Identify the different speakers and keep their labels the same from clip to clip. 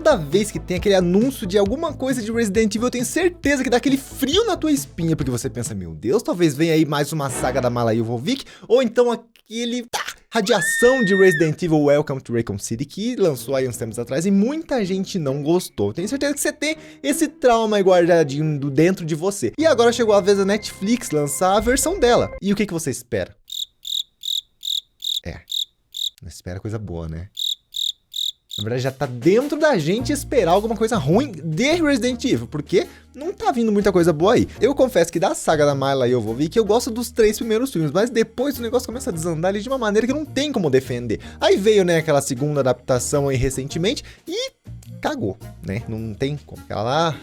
Speaker 1: toda vez que tem aquele anúncio de alguma coisa de Resident Evil, eu tenho certeza que dá aquele frio na tua espinha, porque você pensa, meu Deus, talvez venha aí mais uma saga da Milla Jovovich, ou então aquele radiação de Resident Evil Welcome to Raccoon City, que lançou aí uns tempos atrás e muita gente não gostou. Tenho certeza que você tem esse trauma aí guardadinho dentro de você. E agora chegou a vez da Netflix lançar a versão dela. E o que você espera? Não espera coisa boa, né? Na verdade, já tá dentro da gente esperar alguma coisa ruim de Resident Evil, porque não tá vindo muita coisa boa aí. Eu confesso que da saga da Milla Jovovich eu gosto dos 3 primeiros filmes, mas depois o negócio começa a desandar ali de uma maneira que não tem como defender. Aí veio, né, aquela segunda adaptação aí recentemente e cagou, né? Não tem como. Ela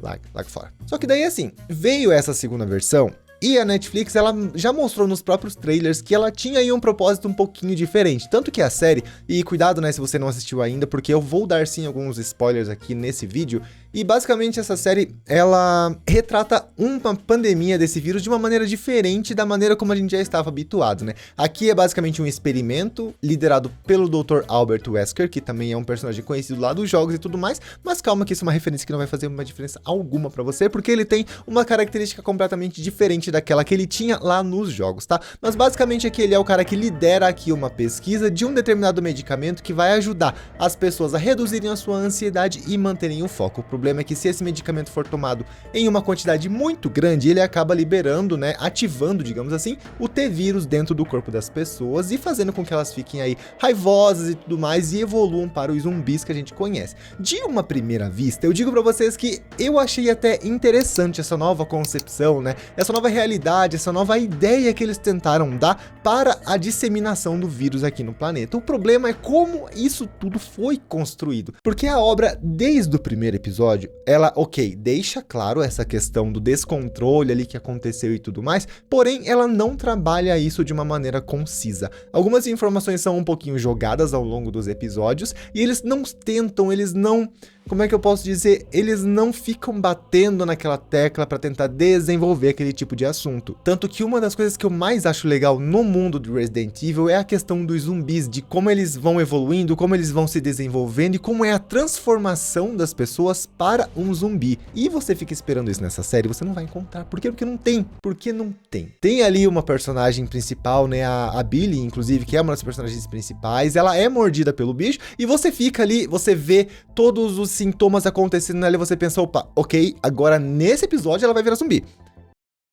Speaker 1: lá fora. Só que daí, assim, veio essa segunda versão. E a Netflix, ela já mostrou nos próprios trailers que ela tinha aí um propósito um pouquinho diferente. Tanto que a série, e cuidado, né, se você não assistiu ainda, porque eu vou dar sim alguns spoilers aqui nesse vídeo. E basicamente essa série, ela retrata uma pandemia desse vírus de uma maneira diferente da maneira como a gente já estava habituado, né? Aqui é basicamente um experimento liderado pelo Dr. Albert Wesker, que também é um personagem conhecido lá dos jogos e tudo mais. Mas calma que isso é uma referência que não vai fazer uma diferença alguma pra você, porque ele tem uma característica completamente diferente daquela que ele tinha lá nos jogos, tá? Mas basicamente aqui ele é o cara que lidera aqui uma pesquisa de um determinado medicamento que vai ajudar as pessoas a reduzirem a sua ansiedade e manterem o foco. O problema é que se esse medicamento for tomado em uma quantidade muito grande, ele acaba liberando, né, ativando, digamos assim, o T-vírus dentro do corpo das pessoas e fazendo com que elas fiquem aí raivosas e tudo mais e evoluam para os zumbis que a gente conhece. De uma primeira vista, eu digo pra vocês que eu achei até interessante essa nova concepção, né, essa nova realidade, essa nova ideia que eles tentaram dar para a disseminação do vírus aqui no planeta. O problema é como isso tudo foi construído, porque a obra, desde o primeiro episódio, ela, ok, deixa claro essa questão do descontrole ali que aconteceu e tudo mais, porém ela não trabalha isso de uma maneira concisa. Algumas informações são um pouquinho jogadas ao longo dos episódios e eles não tentam, eles não... Como é que eu posso dizer? Eles não ficam batendo naquela tecla para tentar desenvolver aquele tipo de assunto. Tanto que uma das coisas que eu mais acho legal no mundo do Resident Evil é a questão dos zumbis, de como eles vão evoluindo, como eles vão se desenvolvendo e como é a transformação das pessoas para um zumbi. E você fica esperando isso nessa série, você não vai encontrar. Por quê? Porque não tem. Porque não tem. Tem ali uma personagem principal, né? A Billy, inclusive, que é uma das personagens principais. Ela é mordida pelo bicho e você fica ali, você vê todos os sintomas acontecendo nela e você pensa, opa, ok, agora nesse episódio ela vai virar zumbi.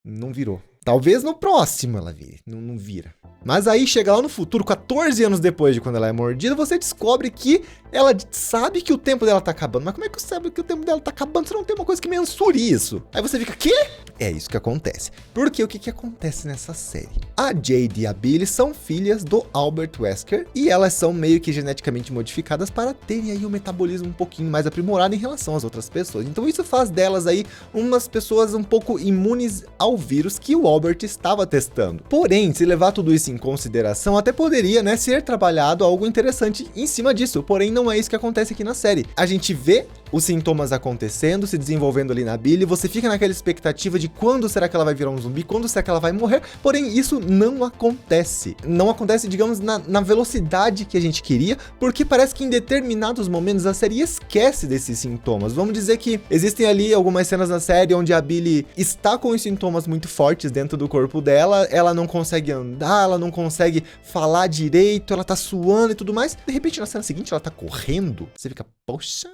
Speaker 1: Não virou. Talvez no próximo ela vire, não vira. Mas aí chega lá no futuro, 14 anos depois de quando ela é mordida, você descobre que ela sabe que o tempo dela tá acabando. Mas como é que você sabe que o tempo dela tá acabando? Você não tem uma coisa que mensure isso. Aí você fica, quê? É isso que acontece. Porque o que acontece nessa série? A Jade e a Billy são filhas do Albert Wesker e elas são meio que geneticamente modificadas para terem aí um metabolismo um pouquinho mais aprimorado em relação às outras pessoas. Então isso faz delas aí umas pessoas um pouco imunes ao vírus que o Albert estava testando. Porém, se levar tudo isso em consideração, até poderia, né, ser trabalhado algo interessante em cima disso. Porém, não é isso que acontece aqui na série. A gente vê os sintomas acontecendo, se desenvolvendo ali na Billy, você fica naquela expectativa de quando será que ela vai virar um zumbi, quando será que ela vai morrer, porém isso não acontece. Não acontece, digamos, na velocidade que a gente queria, porque parece que em determinados momentos a série esquece desses sintomas. Vamos dizer que existem ali algumas cenas na série onde a Billy está com os sintomas muito fortes dentro do corpo dela, ela não consegue andar, ela não consegue falar direito, ela tá suando e tudo mais. De repente, na cena seguinte, ela tá correndo, você fica, poxa...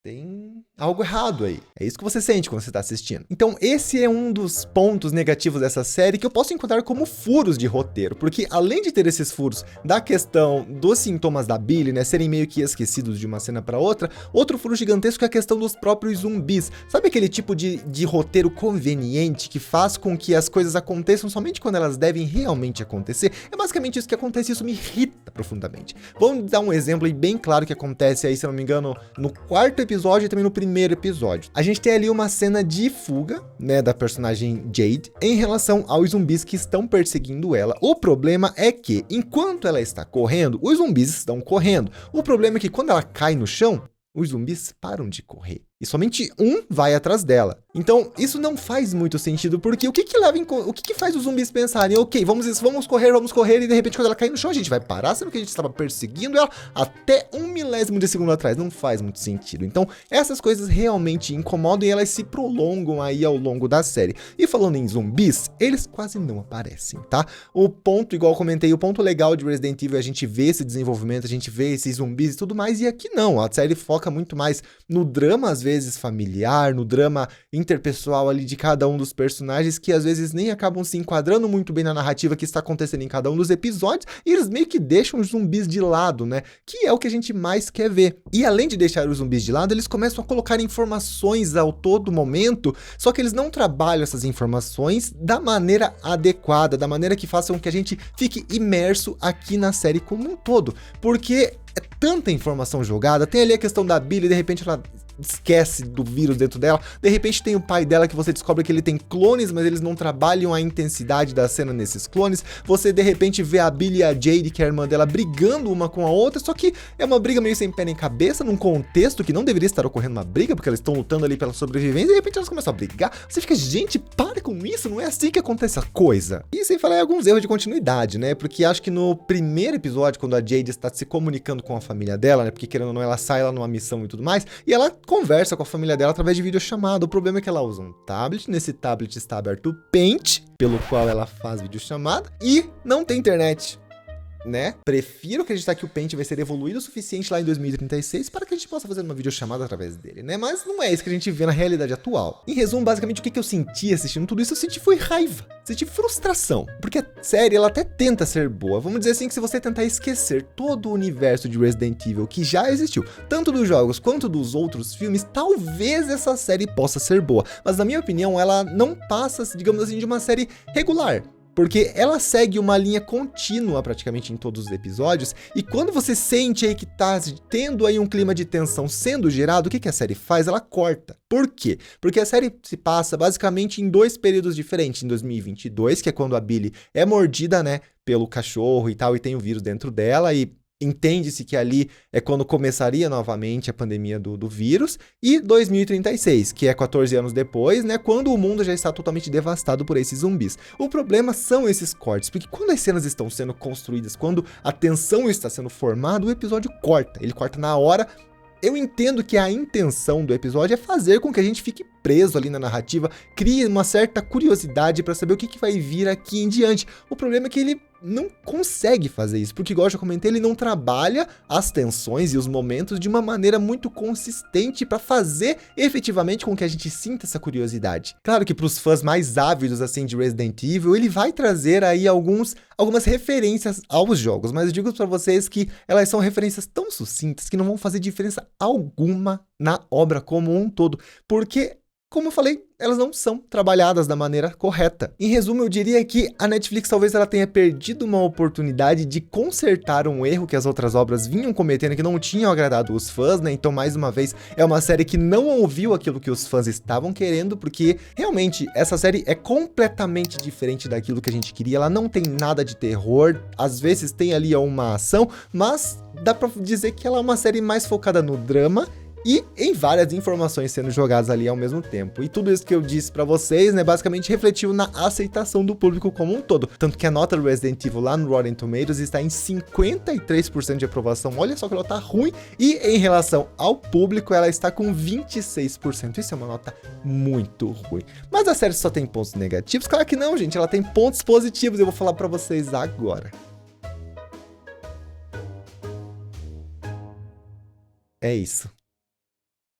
Speaker 1: Tem algo errado aí. É isso que você sente quando você está assistindo. Então esse é um dos pontos negativos dessa série que eu posso encontrar como furos de roteiro. Porque além de ter esses furos da questão dos sintomas da Billy, né, serem meio que esquecidos de uma cena para outra, outro furo gigantesco é a questão dos próprios zumbis. Sabe aquele tipo de roteiro conveniente que faz com que as coisas aconteçam somente quando elas devem realmente acontecer? É basicamente isso que acontece e isso me irrita profundamente. Vamos dar um exemplo aí bem claro que acontece aí, se eu não me engano, no quarto episódio e também no primeiro episódio. A gente tem ali uma cena de fuga, né, da personagem Jade em relação aos zumbis que estão perseguindo ela. O problema é que, enquanto ela está correndo, os zumbis estão correndo. O problema é que quando ela cai no chão, os zumbis param de correr. E somente um vai atrás dela. Então, isso não faz muito sentido, porque o que faz os zumbis pensarem, ok, vamos correr, e de repente quando ela cair no chão, a gente vai parar, sendo que a gente estava perseguindo ela até 1 milésimo de segundo atrás. Não faz muito sentido. Então, essas coisas realmente incomodam e elas se prolongam aí ao longo da série. E falando em zumbis, eles quase não aparecem, tá? O ponto, igual eu comentei, o ponto legal de Resident Evil é a gente ver esse desenvolvimento, a gente vê esses zumbis e tudo mais, e aqui não. A série foca muito mais no drama, às vezes, familiar, no drama interpessoal ali de cada um dos personagens, que às vezes nem acabam se enquadrando muito bem na narrativa que está acontecendo em cada um dos episódios, e eles meio que deixam os zumbis de lado, né? Que é o que a gente mais quer ver. E além de deixar os zumbis de lado, eles começam a colocar informações ao todo momento, só que eles não trabalham essas informações da maneira adequada, da maneira que faça com que a gente fique imerso aqui na série como um todo, porque é tanta informação jogada. Tem ali a questão da Billy, de repente ela esquece do vírus dentro dela, de repente tem o pai dela que você descobre que ele tem clones, mas eles não trabalham a intensidade da cena nesses clones. Você de repente vê a Billy e a Jade, que é a irmã dela, brigando uma com a outra, só que é uma briga meio sem pé nem cabeça, num contexto que não deveria estar ocorrendo uma briga, porque elas estão lutando ali pela sobrevivência, e de repente elas começam a brigar. Você fica, gente, pare com isso, não é assim que acontece a coisa. E sem falar em alguns erros de continuidade, né, porque acho que no primeiro episódio, quando a Jade está se comunicando com a família dela, né, porque querendo ou não, ela sai lá numa missão e tudo mais, e ela conversa com a família dela através de videochamada. O problema é que ela usa um tablet, nesse tablet está aberto o Paint, pelo qual ela faz videochamada, e não tem internet, né? Prefiro acreditar que o Paint vai ser evoluído o suficiente lá em 2036 para que a gente possa fazer uma videochamada através dele, né? Mas não é isso que a gente vê na realidade atual. Em resumo, basicamente, o que eu senti assistindo tudo isso, eu senti foi raiva, senti frustração, porque a série, ela até tenta ser boa. Vamos dizer assim, que se você tentar esquecer todo o universo de Resident Evil que já existiu, tanto dos jogos quanto dos outros filmes, talvez essa série possa ser boa. Mas na minha opinião, ela não passa, digamos assim, de uma série regular, porque ela segue uma linha contínua praticamente em todos os episódios, e quando você sente aí que tá tendo aí um clima de tensão sendo gerado, o que a série faz? Ela corta. Por quê? Porque a série se passa basicamente em 2 períodos diferentes. Em 2022, que é quando a Billy é mordida, né, pelo cachorro e tal, e tem o vírus dentro dela, e entende-se que ali é quando começaria novamente a pandemia do vírus, e 2036, que é 14 anos depois, né, quando o mundo já está totalmente devastado por esses zumbis. O problema são esses cortes, porque quando as cenas estão sendo construídas, quando a tensão está sendo formada, o episódio corta, ele corta na hora. Eu entendo que a intenção do episódio é fazer com que a gente fique preso ali na narrativa, crie uma certa curiosidade para saber o que vai vir aqui em diante. O problema é que ele não consegue fazer isso, porque, igual eu já comentei, ele não trabalha as tensões e os momentos de uma maneira muito consistente para fazer efetivamente com que a gente sinta essa curiosidade. Claro que para os fãs mais ávidos assim de Resident Evil, ele vai trazer aí algumas referências aos jogos, mas eu digo para vocês que elas são referências tão sucintas que não vão fazer diferença alguma na obra como um todo, porque, como eu falei, elas não são trabalhadas da maneira correta. Em resumo, eu diria que a Netflix talvez ela tenha perdido uma oportunidade de consertar um erro que as outras obras vinham cometendo, que não tinham agradado os fãs, né? Então, mais uma vez, é uma série que não ouviu aquilo que os fãs estavam querendo, porque realmente essa série é completamente diferente daquilo que a gente queria. Ela não tem nada de terror, às vezes tem ali uma ação, mas dá pra dizer que ela é uma série mais focada no drama e em várias informações sendo jogadas ali ao mesmo tempo. E tudo isso que eu disse pra vocês, né, basicamente refletiu na aceitação do público como um todo. Tanto que a nota do Resident Evil lá no Rotten Tomatoes está em 53% de aprovação. Olha só que ela tá ruim. E em relação ao público, ela está com 26%. Isso é uma nota muito ruim. Mas a série só tem pontos negativos? Claro que não, gente. Ela tem pontos positivos. Eu vou falar pra vocês agora. É isso.